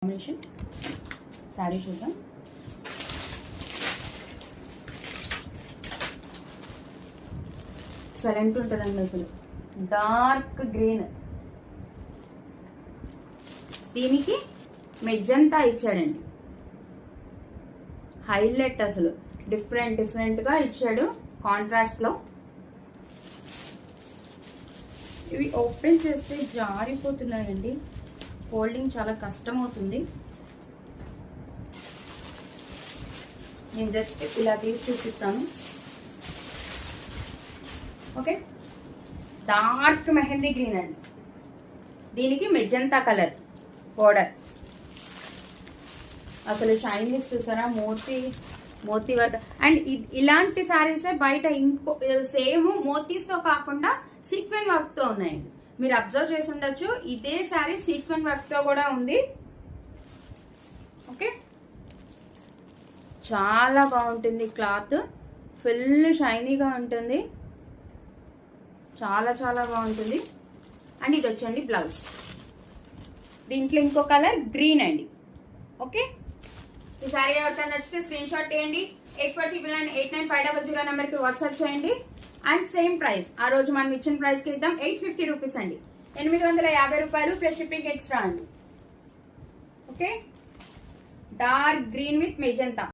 Combination sari చూద్దాం. Excellent ఉంటుందండి. అసలు డార్క్ గ్రీన్, దీనికి మెజంతా ఇచ్చాడండి. హైలైట్, అసలు డిఫరెంట్ గా ఇచ్చాడు కాంట్రాస్ట్ లో. ఇవి ఓపెన్ చేస్తే జారిపోతున్నాయండి, ఫోల్డింగ్ చాలా కష్టం అవుతుంది. నేను జస్ట్ ఇలా తీసి చూపిస్తాను. ఓకే, డార్క్ మెహందీ గ్రీన్ అండి, దీనికి మెజంతా కలర్ బోర్డర్. అసలు షైనింగ్ చూసారా, మోతీ వర్క్. అండ్ ఇలాంటి శారీసే బయట ఇంకో సేమ్ మోతీస్ తో కాకుండా సీక్వెన్ వర్క్ తో ఉన్నాయండి. మీరు అబ్జర్వ్ చేసి ఉండొచ్చు, ఇదే శారీ సీక్వెన్ వర్క్ తో కూడా ఉంది. ఓకే, చాలా బాగుంటుంది. క్లాత్ ఫుల్ షైనీగా ఉంటుంది, చాలా బాగుంటుంది. అండ్ ఇది వచ్చండి బ్లౌజ్. దీంట్లో ఇంకో కలర్ గ్రీన్ అండి. ఓకే, ఈ శారీ ఎవరికైనా నచ్చితే స్క్రీన్ షాట్ చేయండి. 84398950 నెంబర్కి వాట్సాప్ చేయండి. అండ్ సేమ్ ప్రైస్, ఆ రోజు మనం ఇచ్చిన ప్రైస్ కి ఇద్దాం. 850 రూపీస్ అండి, 850 రూపాయలు ప్లస్ షిప్పింగ్ ఎక్స్ట్రా అండి. Okay, dark green with magenta.